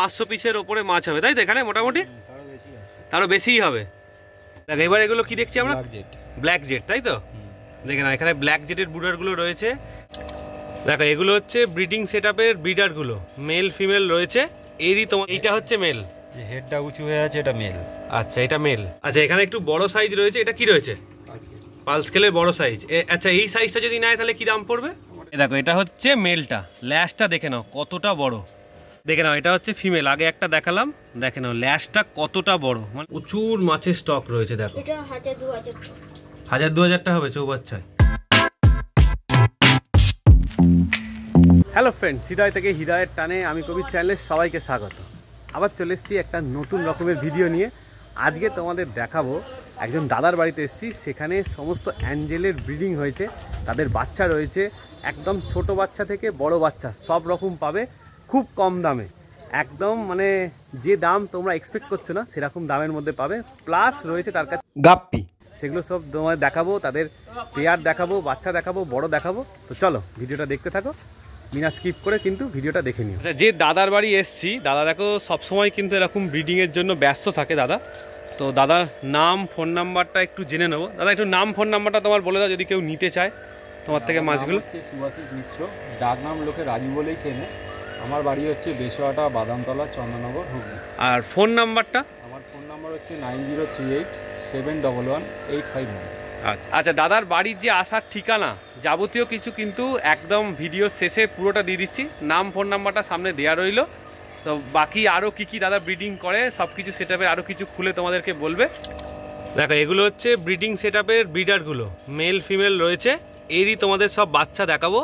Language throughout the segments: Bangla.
500 পিসের ওপরে মাছ হবে, তাই তো এখানে মোটামুটি? তারও বেশিই হবে। দেখ এবার এগুলো কি দেখছি আমরা? ব্ল্যাক জেট, তাই তো? দেখে না, এখানে ব্ল্যাক জেটের ব্রুডারগুলো রয়েছে। দেখো এগুলো হচ্ছে ব্রিডিং সেটআপের ব্রিডারগুলো, মেল ফিমেল রয়েছে। এরই তোমার এইটা হচ্ছে মেল, হেডটা উঁচু হয়ে আছে, এটা মেল। আচ্ছা এটা মেল। আচ্ছা এখানে একটু বড় সাইজ রয়েছে, এটা কি রয়েছে? পালস স্কেলের বড় সাইজ। আচ্ছা এই সাইজটা যদি নেয় তাহলে কি দাম পড়বে? দেখো এটা হচ্ছে মেলটা, ল্যাশটা দেখে নাও কতটা বড়। দেখে নাও এটা হচ্ছে ফিমেল, আগে একটা দেখালাম, দেখে নাও ল্যাশটা কতটা বড়, মানে প্রচুর মাছের স্টক রয়েছে। দেখো এটা 1000-2000 টাকা হবে চৌবাচ্চায়। হ্যালো ফ্রেন্ডস, হৃদয় থেকে হৃদয়ের টানে আমি কবির চ্যানেলে সবাইকে স্বাগত। আবার চলে এসেছি একটা নতুন রকমের ভিডিও নিয়ে। আজকে তোমাদের দেখাবো একজন দাদার বাড়িতে এসেছি, সেখানে সমস্ত অ্যাঞ্জেলের ব্রিডিং হয়েছে, তাদের বাচ্চা রয়েছে, একদম ছোট বাচ্চা থেকে বড় বাচ্চা সব রকম পাবে খুব কম দামে। একদম মানে যে দাম তোমরা এক্সপেক্ট করছো না সেরকম দামের মধ্যে পাবে। প্লাস রয়েছে তার কাছে গাপ্পি, সেগুলো সব তোমাদের দেখাবো, তাদের পেয়ার দেখাবো, বাচ্চা দেখাবো, বড় দেখাবো। তো চলো ভিডিওটা দেখতে থাকো, বিনা স্কিপ করে কিন্তু ভিডিওটা দেখে নিও। যে দাদার বাড়ি এসছি, দাদা দেখো সবসময় কিন্তু এরকম ব্রিডিংয়ের জন্য ব্যস্ত থাকে দাদা। তো দাদার নাম ফোন নাম্বারটা একটু জেনে নেবো। দাদা একটু নাম ফোন নাম্বারটা তোমার বলে দাও যদি কেউ নিতে চায় তোমার থেকে মাছগুলো। হচ্ছে সুভাষিস মিশ্র, ডাক নাম লোকে রাজু বলেই চেনে। আমার বাড়ি হচ্ছে বেসোয়াটা, বাদামতলা, চন্দননগর, হুগলি। আর ফোন নাম্বারটা? আমার ফোন নাম্বার হচ্ছে 9038711859। আচ্ছা দাদার বাড়ির যে আসার ঠিকানা যাবতীয় কিছু কিন্তু একদম ভিডিও শেষে পুরোটা দিয়ে দিচ্ছি, নাম ফোন নাম্বারটা সামনে দেওয়া রইল। তো বাকি আরও কী কী দাদা ব্রিডিং করে সব কিছু সেটআপের আরও কিছু খুলে তোমাদেরকে বলবে। দেখো এগুলো হচ্ছে ব্রিডিং সেটআপের ব্রিডারগুলো, মেল ফিমেল রয়েছে। এরই তোমাদের সব বাচ্চা দেখাবো।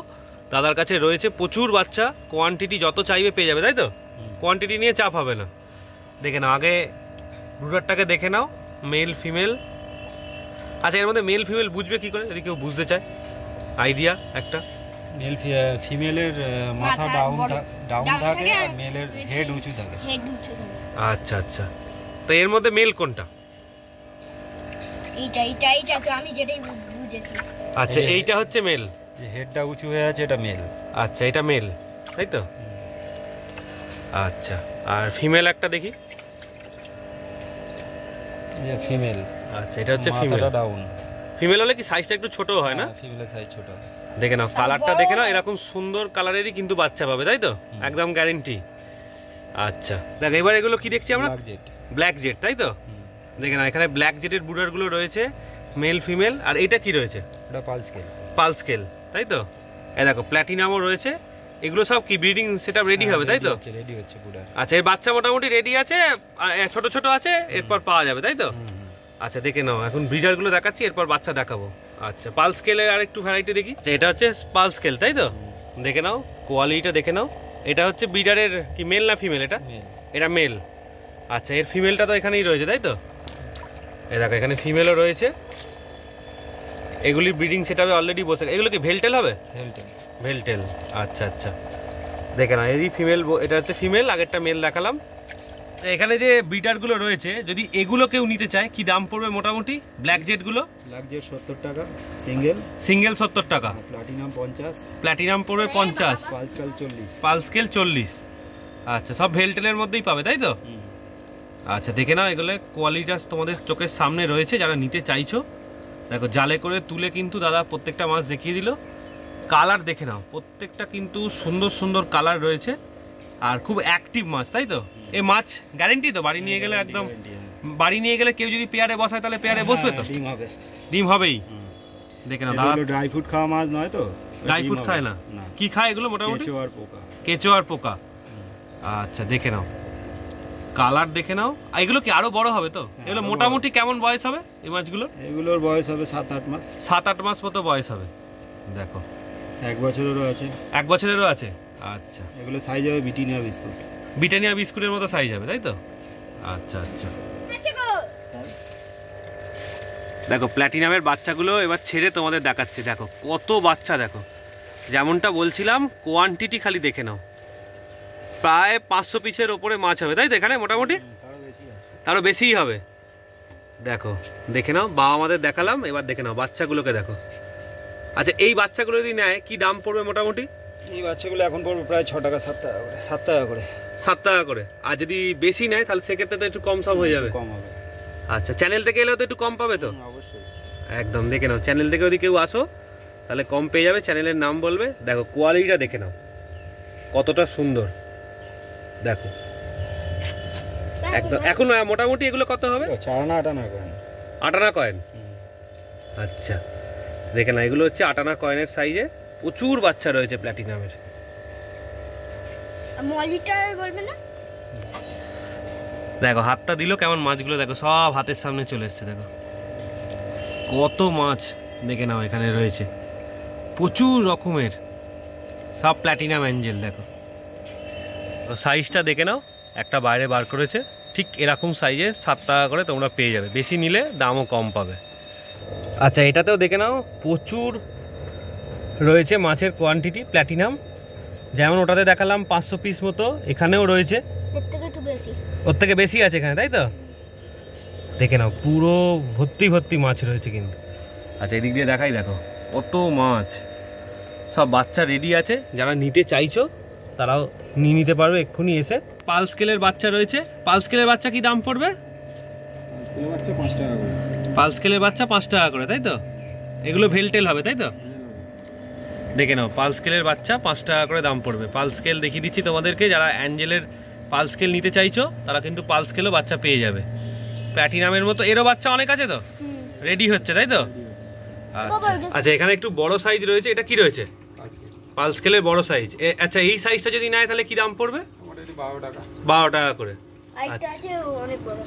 দাদার কাছে রয়েছে প্রচুর বাচ্চা, কোয়ান্টিটি যত চাইবে পেয়ে যাবে, তাই তো? কোয়ান্টিটি নিয়ে চাপ হবে না। দেখে নাও আগে ব্রুডারটাকে দেখে নাও, মেল ফিমেল। আচ্ছা এর মধ্যে মেল ফিমেল বুঝবে কি করে যদি কেউ বুঝতে চায়? আইডিয়া একটা। মেল ফিমেলের মাথা ডাউন থাকে আর মেলের হেড উঁচু থাকে। আচ্ছা আচ্ছা, তো এর মধ্যে মেল কোনটা? এইটা তো আমি যেটাই বুঝেছি। আচ্ছা এইটা হচ্ছে মেল, যে হেডটা উঁচু হয়ে আছে, এটা মেল। আচ্ছা এটা মেল, তাই তো? আচ্ছা আর ফিমেল একটা দেখি। যে ফিমেল। আচ্ছা এটা হচ্ছে ফিমেল, ডাউন। ফিমেল হলে কি সাইজটা একটু ছোট হয় না? ফিমেলের সাইজ ছোট। দেখে নাও কালারটা দেখে নাও, এরকম সুন্দর কালারেরই কিন্তু বাচ্চা পাবে, তাই তো? একদম গ্যারেন্টি। আচ্ছা দেখো এবার এগুলো কি দেখছি আমরা? ব্ল্যাক জেট, তাই তো? দেখে নাও এখানে ব্ল্যাক জেটের ব্রুডারগুলো রয়েছে, মেল ফিমেল। আর এটা কি রয়েছে? এটা পালস স্কেল। পালস স্কেল, তাই তো? এই দেখো প্ল্যাটিনামও রয়েছে। এগুলো সব কি ব্রিডিং সেটআপ রেডি হবে, তাই তো? রেডি হচ্ছে পুরো। আচ্ছা এর বাচ্চা মোটামুটি রেডি আছে, ছোট ছোট আছে, এরপর পাওয়া যাবে, তাই তো? আচ্ছা দেখে নাও এখন ব্রিডারগুলো দেখাচ্ছি, এরপর বাচ্চা দেখাবো। আচ্ছা পালস স্কেলের আর একটু ভ্যারাইটি দেখি। এটা হচ্ছে পালস স্কেল, তাই তো? দেখে নাও কোয়ালিটিটা দেখে নাও। এটা হচ্ছে ব্রিডারের কি মেল না ফিমেল? এটা মেল। আচ্ছা এর ফিমেলটা তো এখানেই রয়েছে, তাই তো? এই দেখো এখানে ফিমেলও রয়েছে। এগুলি ব্রিডিং সেটআপে অলরেডি বসে। এগুলো কি ভেলটেল হবে? ভেলটেল। আচ্ছা আচ্ছা দেখে নাও এরই ফিমেল, এটা হচ্ছে ফিমেল, আগেরটা মেল দেখালাম। এখানে যে ব্রিডারগুলো রয়েছে যদি এগুলো কেউ নিতে চায় কি দাম পড়বে মোটামুটি? ব্ল্যাক জেটগুলো? ব্ল্যাক জেট 70 টাকা সিঙ্গেল। 70 টাকা। প্লাটিনাম 50। প্লাটিনাম পড়বে 50। Pulse scale 40। Pulse scale 40। আচ্ছা সব ভেলটেলের মধ্যেই পাবে, তাই তো? আচ্ছা দেখে নাও এগুলো কোয়ালিটিটা তোমাদের চোখের সামনে রয়েছে, যারা নিতে চাইছো। দেখো জালে করে তুলে কিন্তু দাদা প্রত্যেকটা মাছ দেখিয়ে দিল। কালার দেখে নাও, প্রত্যেকটা কিন্তু সুন্দর সুন্দর কালার রয়েছে আর খুব অ্যাক্টিভ মাছ, তাই তো? এই মাছ গ্যারেন্টি তো? বাড়ি নিয়ে গেলে একদম, বাড়ি নিয়ে গেলে কেউ যদি পেয়ারে বসায় তাহলে পেয়ারে বসবে তো? ডিম হবে, ডিম হবেই। দেখে নাও দাদা ড্রাই ফ্রুট খাওয়া মাছ নয় তো? ড্রাই ফ্রুট খায় না? কি খায় এগুলো মোটামুটি? কেঁচো আর পোকা। কেঁচো আর পোকা। আচ্ছা দেখে নাও কালার দেখে নাও। এগুলো কি আরো বড় হবে তো? এগুলো মোটামুটি কেমন বয়স হবে এই মাছগুলো? এগুলোর বয়স হবে 7-8 মাস। 7-8 মাস মতো বয়স হবে। দেখো 1 বছরেরও আছে। 1 বছরেরও আছে। আচ্ছা এগুলো সাইজ হবে ব্রিটানিয়া বিস্কুট। ব্রিটানিয়া বিস্কুটের মতো সাইজ হবে, তাই তো? আচ্ছা আচ্ছা দেখো প্ল্যাটিনামের বাচ্চাগুলো এবার ছেড়ে তোমাদের দেখাচ্ছে। দেখো কত বাচ্চা, দেখো যেমনটা বলছিলাম কোয়ান্টিটি খালি দেখে নাও, প্রায় 500 পিসের ওপরে মাছ হবে, তাই তো এখানে মোটামুটি? তারও বেশিই হবে। দেখো দেখে নাও, বাবা আমাদের দেখালাম, এবার দেখে নাও বাচ্চাগুলোকে দেখো। আচ্ছা এই বাচ্চাগুলো যদি নেয় কি দাম পড়বে মোটামুটি? এই বাচ্চাগুলো এখন পড়বে প্রায় 6 টাকা 7 টাকা করে। 7 টাকা করে। 7 টাকা করে। আর যদি বেশি নেয় তাহলে সেক্ষেত্রে তো একটু কম সম হয়ে যাবে। কম হবে। আচ্ছা, চ্যানেল থেকে এলেও তো একটু কম পাবে তো? অবশ্যই। একদম দেখে নাও, চ্যানেল থেকে যদি কেউ আসো তাহলে কম পেয়ে যাবে। চ্যানেলের নাম বলবে। দেখো কোয়ালিটিটা দেখে নাও কতটা সুন্দর, দেখো একদম। এখন মোটামুটি এগুলো কত হবে? 4 আনা 8 আনা কয়েন। 8 আনা কয়েন। আচ্ছা দেখে না, এগুলো হচ্ছে 8 আনা কয়েনের সাইজে। প্রচুর বাচ্চা রয়েছে প্ল্যাটিনামের। মলিটার বলবে না? দেখো হাতটা দিল কেমন, মাছগুলো দেখো সব হাতের সামনে চলে এসছে। দেখো কত মাছ দেখে নাও এখানে রয়েছে, প্রচুর রকমের সব প্ল্যাটিনাম অ্যাঞ্জেল। দেখো সাইজটা দেখে নাও, একটা বাইরে বার করেছে ঠিক এরকম সাইজে 7 টাকা করে তোমরা পেয়ে যাবে। বেশি নিলে দামও কম পাবে। আচ্ছা এটাতেও দেখে নাও প্রচুর রয়েছে মাছের কোয়ান্টিটি প্ল্যাটিনাম। যেমন ওটাতে দেখালাম 500 পিস মতো, এখানেও রয়েছে এর থেকে একটু বেশি, ওর থেকে বেশি আছে এখানে, তাই তো? দেখে নাও পুরো ভর্তি ভর্তি মাছ রয়েছে কিন্তু। আচ্ছা এদিক দিয়ে দেখাই, দেখো কত মাছ, সব বাচ্চা রেডি আছে। যারা নিতে চাইছো তারাও নিয়ে নিতে পারবে এক্ষুনি এসে। পাল স্কেলের বাচ্চা রয়েছে। পাল স্কেলের বাচ্চা কি দাম পড়বে? বাচ্চা 5 টাকা করে। পাল স্কেলের বাচ্চা 5 টাকা করে, তাই তো? এগুলো ভেলটেল হবে, তাই তো? দেখে নাও পাল স্কেলের বাচ্চা 5 টাকা করে দাম পড়বে। পাল স্কেল দেখিয়ে দিচ্ছি তোমাদেরকে। যারা অ্যাঞ্জেলের পাল স্কেল নিতে চাইছো তারা কিন্তু পাল স্কেলও বাচ্চা পেয়ে যাবে। প্ল্যাটিনামের মতো এরও বাচ্চা অনেক আছে তো, রেডি হচ্ছে, তাই তো? আচ্ছা এখানে একটু বড় সাইজ রয়েছে। এটা কি রয়েছে? পাল স্কেলের বড় সাইজ। আচ্ছা এই সাইজটা যদি নেয় তাহলে কি দাম পড়বে? 12 টাকা। 12 টাকা করে। আইটা আছে অনেক বড়।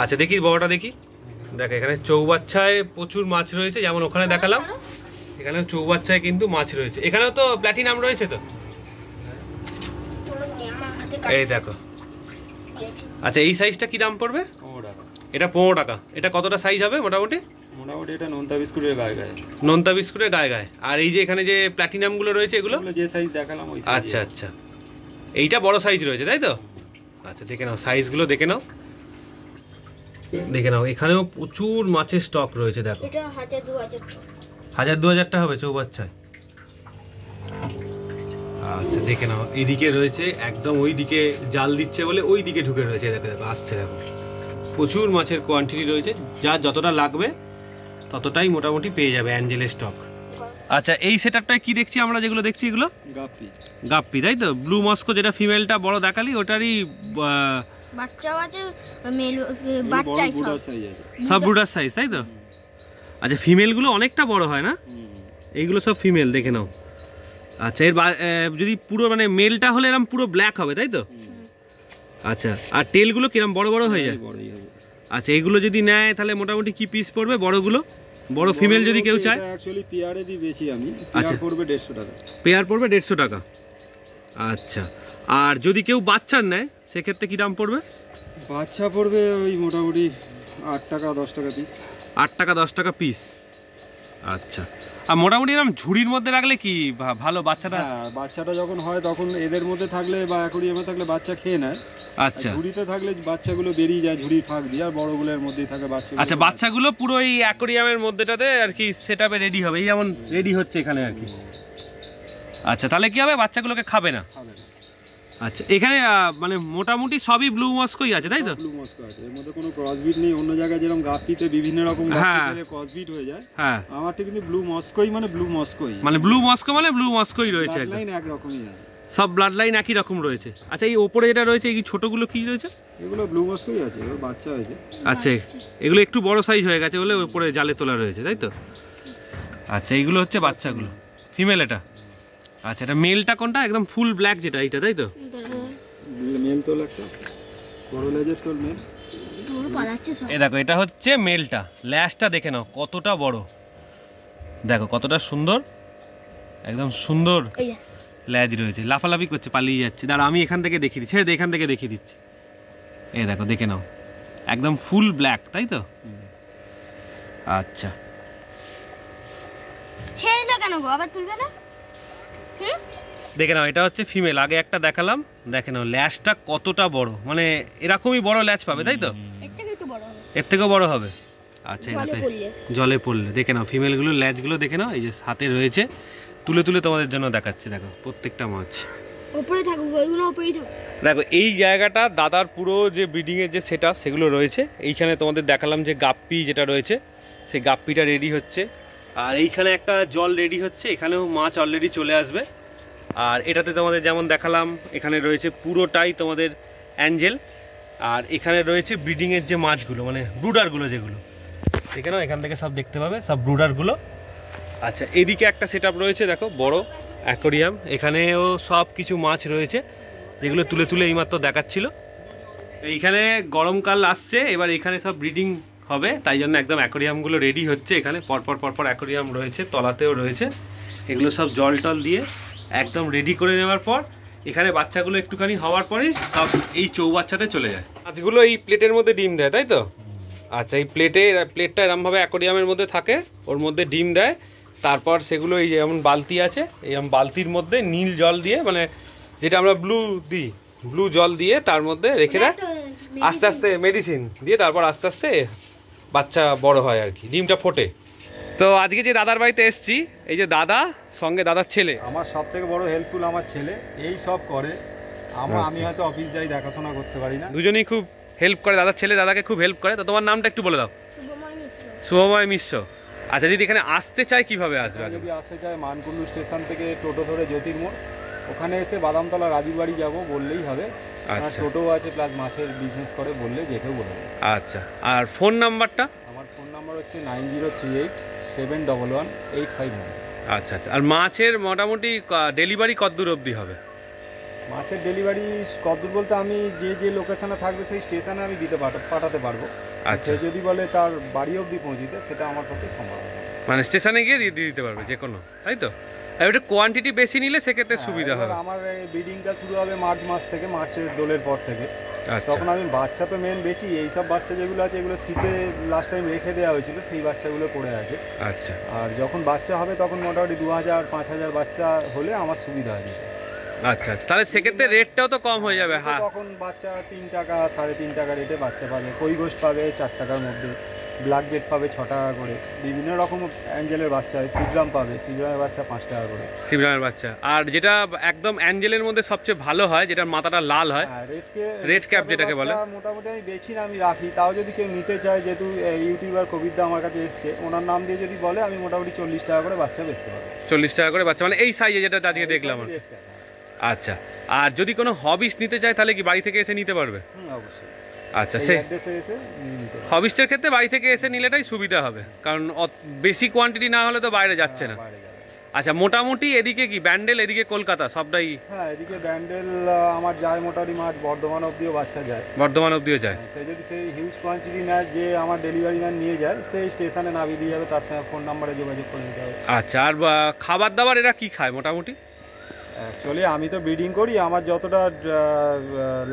আচ্ছা দেখি বড়টা দেখি। দেখো এখানে চৌবাচ্চায় প্রচুর মাছ রয়েছে, যেমন ওখানে দেখালাম। এখানে চৌবাচ্চায় কিন্তু মাছ রয়েছে। এখানেও তো প্ল্যাটিনাম রয়েছে তো, এই দেখো। আচ্ছা এই সাইজটা কি দাম পড়বে? 15 টাকা। এটা 15 টাকা। এটা কতটা সাইজ হবে মোটামুটি? মোটামুটি এটা নোনতা বিস্কুটের গায়ে গায়ে। নোনতা বিস্কুটের গায়ে গায়ে। আর এই যে এখানে যে প্ল্যাটিনাম গুলো রয়েছে এগুলো যে সাইজ দেখালাম ওই সাইজ। আচ্ছা আচ্ছা, এইটা বড় সাইজ রয়েছে, তাই তো? আচ্ছা দেখে নাও সাইজগুলো দেখে নাও, দেখে নাও। এখানেও প্রচুর মাছের স্টক রয়েছে। দেখো এটা 1000-2000 1000-2000 টাকা হবে চৌবাচ্চায়। আচ্ছা দেখে নাও, এদিকে রয়েছে একদম, ওই দিকে জাল দিচ্ছে বলে ওই দিকে ঢুকে রয়েছে। দেখো দেখো আসছে, দেখো প্রচুর মাছের কোয়ান্টিটি রয়েছে। যার যতটা লাগবে ততটাই মোটামুটি পেয়ে যাবে অ্যাঞ্জেলের স্টক। আচ্ছা এই সেটআপটায় কি দেখছি আমরা, যেগুলো দেখছি এগুলো গাপ্পি। গাপ্পি, তাই তো? ব্লু মস্কো যেটা ফিমেলটা বড় দেখালি ওটারই বাচ্চাও আছে, মেল বাচ্চাই সব সাইজ আছে, সব ব্রুডার সাইজ, তাই তো? আচ্ছা ফিমেলগুলো অনেকটা বড় হয় না? এইগুলো সব ফিমেল, দেখে নাও। আচ্ছা এর যদি পুরো মানে মেলটা হলে এরকম পুরো ব্ল্যাক হবে, তাই তো? আচ্ছা আর টেলগুলো কিরকম বড় বড় হয়ে যায়? বড়ই হবে। আচ্ছা এগুলো যদি নেয় তাহলে মোটামুটি কি পিস পড়বে বড়গুলো? বড় ফিমেল যদি কেউ চায়? এটা অ্যাকচুয়ালি পেয়ারে দিই বেশি আমি। আচ্ছা পেয়ার পড়বে 150 টাকা। পেয়ার পড়বে 150 টাকা। আচ্ছা আর যদি কেউ বাচ্চার নেয় সেক্ষেত্রে কি দাম পড়বে? বাচ্চা পড়বে ওই মোটামুটি 8 টাকা 10 টাকা পিস। 8 টাকা 10 টাকা পিস। আচ্ছা আর মোটামুটি এরকম ঝুড়ির মধ্যে রাখলে কি ভালো বাচ্চাটা? হ্যাঁ বাচ্চাটা যখন হয় তখন এদের মধ্যে থাকলে বা অ্যাকোরিয়ামে থাকলে বাচ্চা খেয়ে নেয়। আচ্ছা ঝুড়িতে থাকলে বাচ্চাগুলো বেরিয়ে যায় ঝুড়ির ফাঁক দিয়ে, আর বড়গুলোর মধ্যেই থাকে বাচ্চা। আচ্ছা বাচ্চাগুলো পুরো এই অ্যাকোরিয়ামের মধ্যেটাতে আর কি সেটআপে রেডি হবে, এই যেমন রেডি হচ্ছে এখানে আর কি। আচ্ছা তাহলে কি হবে, বাচ্চাগুলোকে খাবে না? আচ্ছা এখানে মানে মোটামুটি সবই ব্লু মস্কোই আছে, তাই তো? ব্লু মস্কো আছে, এর মধ্যে কোনো ক্রসবিট নেই। অন্য জায়গায় যেরকম গাপ্পিতে বিভিন্ন রকম ক্রসবিট হয়ে যায়, হ্যাঁ আমারটা কিন্তু ব্লু মস্কোই মানে ব্লু মস্কোই। মানে ব্লু মস্কো মানে ব্লু মস্কোই রয়েছে, একদম লাইন এক রকমই আছে, সব ব্লাড লাইন একই রকম রয়েছে। আচ্ছা এই ওপরে যেটা রয়েছে এই ছোটগুলো কি রয়েছে? এগুলো ব্লু মস্কোই আছে, এগুলো বাচ্চা হয়েছে। আচ্ছা এগুলো একটু বড় সাইজ হয়ে গেছে বলে উপরে জালে তোলা রয়েছে, তাই তো? আচ্ছা এইগুলো হচ্ছে বাচ্চাগুলো, ফিমেল এটা। আচ্ছা এটা মেলটা কোনটা? একদম ফুল ব্ল্যাক যেটা, এইটা, তাই তো? মেল তোল একটা বড় লেজের তোল মেল। এই দেখো এটা হচ্ছে মেলটা। ল্যাশটা দেখে নাও কতটা বড়, দেখো কতটা সুন্দর, একদম সুন্দর ল্যাজ রয়েছে। লাফালাফি করছে, পালিয়ে যাচ্ছে। দাঁড়া আমি এখান থেকে দেখিয়ে দিচ্ছি, এখান থেকে দেখিয়ে দিচ্ছি। এই দেখো দেখে নাও একদম ফুল ব্ল্যাক, তাই তো? আচ্ছা ছেড়ে দাও কেন গো, আবার তুলবে না? দেখে নাও এটা হচ্ছে ফিমেল। আগে একটা দেখালাম, দেখে নাও ল্যাজটা কতটা বড়, মানে এরকমই বড় ল্যাজ পাবে, তাই তো? এর থেকে একটু বড় হবে, এর থেকেও বড় হবে। আচ্ছা জলে পড়লে জলে পড়লে দেখে নাও ফিমেলগুলোর ল্যাজগুলো দেখে নাও। এই যে হাতে রয়েছে, তুলে তুলে তোমাদের জন্য দেখাচ্ছে, দেখো প্রত্যেকটা মাছ। উপরে থাকুক, ওইগুলো উপরেই থাকুক। দেখো এই জায়গাটা দাদার পুরো যে ব্রিডিংয়ের যে সেট আপ সেগুলো রয়েছে। এইখানে তোমাদের দেখালাম যে গাপ্পি যেটা রয়েছে সেই গাপ্পিটা রেডি হচ্ছে, আর এইখানে একটা জল রেডি হচ্ছে, এখানেও মাছ অলরেডি চলে আসবে। আর এটাতে তোমাদের যেমন দেখালাম এখানে রয়েছে পুরোটাই তোমাদের অ্যাঞ্জেল, আর এখানে রয়েছে ব্রিডিংয়ের যে মাছগুলো মানে ব্রুডারগুলো যেগুলো এখানেও এখান থেকে সব দেখতে পাবে সব ব্রুডারগুলো। আচ্ছা এদিকে একটা সেট আপ রয়েছে দেখো বড় অ্যাকোরিয়াম, এখানেও সব কিছু মাছ রয়েছে যেগুলো তুলে তুলে এইমাত্র দেখাচ্ছিল। এইখানে গরমকাল আসছে, এবার এখানে সব ব্রিডিং হবে, তাই জন্য একদম অ্যাকোরিয়ামগুলো রেডি হচ্ছে। এখানে পরপর পরপর অ্যাকোরিয়াম রয়েছে, তলাতেও রয়েছে, এগুলো সব জল টল দিয়ে একদম রেডি করে নেওয়ার পর এখানে বাচ্চাগুলো একটুখানি হওয়ার পরেই সব এই চৌবাচ্চাতে চলে যায়। মাছগুলো এই প্লেটের মধ্যে ডিম দেয় তাই তো? আচ্ছা এই প্লেটটা এরমভাবে অ্যাকোরিয়ামের মধ্যে থাকে, ওর মধ্যে ডিম দেয়, তারপর সেগুলো এই যেমন বালতি আছে এরকম বালতির মধ্যে নীল জল দিয়ে মানে যেটা আমরা ব্লু জল দিয়ে তার মধ্যে রেখে দেয়, আস্তে আস্তে মেডিসিন দিয়ে তারপর আস্তে আস্তে বাচ্চা বড় হয় আর কি, ডিমটা ফোটে। তো আজকে যে দাদার বাড়িতে এসছি, এই যে দাদা সঙ্গে দাদার ছেলে, আমার সব থেকে বড় হেল্পফুল আমার ছেলে, এই সব করে। আমি হয়তো অফিস যাই, দেখাশোনা করতে পারি না, দুজনেই খুব হেল্প করে, দাদার ছেলে দাদাকে খুব হেল্প করে। তো তোমার নামটা একটু বলে দাও। শুভময় মিশ্র। শুভময় মিশ্র। আচ্ছা যদি এখানে আসতে চায় কিভাবে আসবে? যদি আসতে চায় মানকুণ্ডু স্টেশন থেকে টোটো ধরে জ্যোতির্মোড়, ওখানে এসে বাদামতলা রাজুর বাড়ি যাবো বললেই হবে। আচ্ছা টোটোও আছে প্লাস মাছের বিজনেস করে বললে যেতেও বলবে। আচ্ছা আর ফোন নাম্বারটা? আমার ফোন নাম্বার হচ্ছে 9038711859। আচ্ছা আচ্ছা আর মাছের মোটামুটি ডেলিভারি কতদূর অবধি হবে? মাছের ডেলিভারি কতদূর বলতে আমি যে লোকেশনে থাকবে সেই স্টেশনে আমি পাঠাতে পারবো। আচ্ছা সে যদি বলে তার বাড়ি অবধি পৌঁছিতে, সেটা আমার পক্ষে সম্ভব হবে। মানে স্টেশনে গিয়ে দিয়ে দিতে পারবে যে কোনো, তাই তো? আর ওটা কোয়ান্টিটি বেশি নিলে সেক্ষেত্রে সুবিধা হবে। আমার ব্রিডিংটা শুরু হবে মার্চ মাস থেকে, মার্চের দোলের পর থেকে। আচ্ছা তখন আমি বাচ্চা তো মেন বেশি, এইসব বাচ্চা যেগুলো আছে এগুলো শীতে লাস্ট টাইম রেখে দেওয়া হয়েছিল, সেই বাচ্চাগুলো পড়ে আছে। আচ্ছা আর যখন বাচ্চা হবে তখন মোটামুটি 2000-5000 বাচ্চা হলে আমার সুবিধা হয়। আচ্ছা আচ্ছা তাহলে সেক্ষেত্রে রেটটাও তো কম হয়ে যাবে। হ্যাঁ তখন বাচ্চা 3 টাকা 3.5 টাকা রেটে বাচ্চা পাবে, কই গোস্ট পাবে 4 টাকার মধ্যে, ব্ল্যাক জেট পাবে 6 টাকা করে, বিভিন্ন রকম অ্যাঞ্জেলের বাচ্চা হয়, সিগ্রাম পাবে, সিগ্রামের বাচ্চা 5 টাকা করে, সিগ্রামের বাচ্চা। আর যেটা একদম অ্যাঞ্জেলের মধ্যে সবচেয়ে ভালো হয়, যেটার মাথাটা লাল হয়, রেড ক্যাপ যেটাকে বলে, মোটামুটি আমি বেছি না, আমি রাখি। তাও যদি কেউ নিতে চায়, যেহেতু ইউটিউবার কবিরদা আমার কাছে এসছে, ওনার নাম দিয়ে যদি বলে, আমি মোটামুটি 40 টাকা করে বাচ্চা বেচতে পারবো। 40 টাকা করে বাচ্চা, মানে এই সাইজে যেটা আজকে দেখলাম। আচ্ছা আর যদি কোনো হবিস নিতে চায় তাহলে কি বাড়ি থেকে এসে নিতে পারবে? অবশ্যই। আচ্ছা সে হবিসের ক্ষেত্রে বাড়ি থেকে এসে নিলেটাই সুবিধা হবে, কারণ বেশি কোয়ান্টিটি না হলে তো বাইরে যাচ্ছে না। আচ্ছা মোটামুটি এদিকে কি ব্যান্ডেল, এদিকে কলকাতা সবটাই? হ্যাঁ এদিকে ব্যান্ডেল আমার যায় মোটামুটি মাছ বর্ধমান অবধিও বাচ্চা যায়। বর্ধমান অবধিও যায়। সে যদি সেই হিউজ কোয়ান্টিটি নেয়, যে আমার ডেলিভারি ম্যান নিয়ে যায়, সেই স্টেশনে নামিয়ে দিয়ে যাবে, তার সঙ্গে ফোন নাম্বারে যোগাযোগ করে নিতে হবে। আচ্ছা আর খাবার দাবার এরা কি খায় মোটামুটি? অ্যাকচুয়ালি আমি তো ব্রিডিং করি, আমার যতটা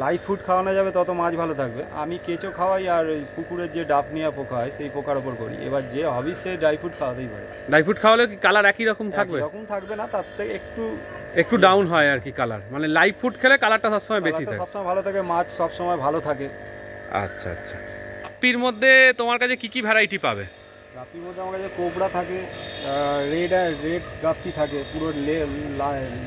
লাইভ ফুড খাওয়ানো যাবে তত মাছ ভালো থাকবে। আমি কেঁচো খাওয়াই, আর ওই পুকুরের যে ডাফনিয়া পোকা হয় সেই পোকার ওপর করি। এবার যে হবি সে ড্রাই ফ্রুট খাওয়াতেই পারে। ড্রাই ফ্রুট খাওয়ালে কি কালার একই রকম থাকবে? এরকম থাকবে না, তার থেকে একটু ডাউন হয় আর কি কালার, মানে লাইভ ফুড খেলে কালারটা সবসময় বেশি থাকে, সবসময় ভালো থাকে, মাছ সবসময় ভালো থাকে। আচ্ছা আচ্ছা গাপ্পির মধ্যে তোমার কাছে কি কি ভ্যারাইটি পাবে? গাপ্পির মধ্যে আমার কাছে কোবরা থাকে, রেড গাপ্পি থাকে, পুরো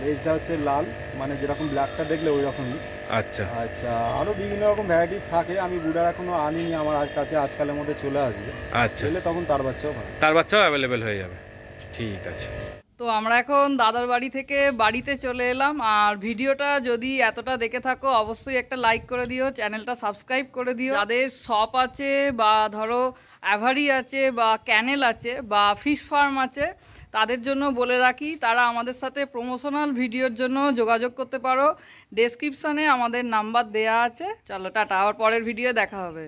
লেজটা হচ্ছে লাল, মানে যেরকম ব্ল্যাকটা দেখলে ওই রকমই। আচ্ছা আচ্ছা আরও বিভিন্ন রকম ভ্যারাইটিস থাকে, আমি বুড়ার এখনো আনিনি, আমার কাছে আজকালের মধ্যে চলে আসবে। আচ্ছা এলে তখন তার বাচ্চাও পাবে, তার বাচ্চাও অ্যাভেলেবেল হয়ে যাবে। ঠিক আছে। তো আমরা এখন দাদার বাড়ি থেকে বাড়িতে চলে এলাম। আর ভিডিওটা যদি এতটা দেখে থাকো অবশ্যই একটা লাইক করে দিও, চ্যানেলটা সাবস্ক্রাইব করে দিও। যাদের শপ আছে বা ধরো অ্যাভারি আছে বা ক্যানেল আছে বা ফিশ ফার্ম আছে, তাদের জন্য বলে রাখি, তারা আমাদের সাথে প্রমোশনাল ভিডিওর জন্য যোগাযোগ করতে পারো। ডেসক্রিপশনে আমাদের নাম্বার দেয়া আছে। চলো টাটা, আবার পরের ভিডিও দেখা হবে।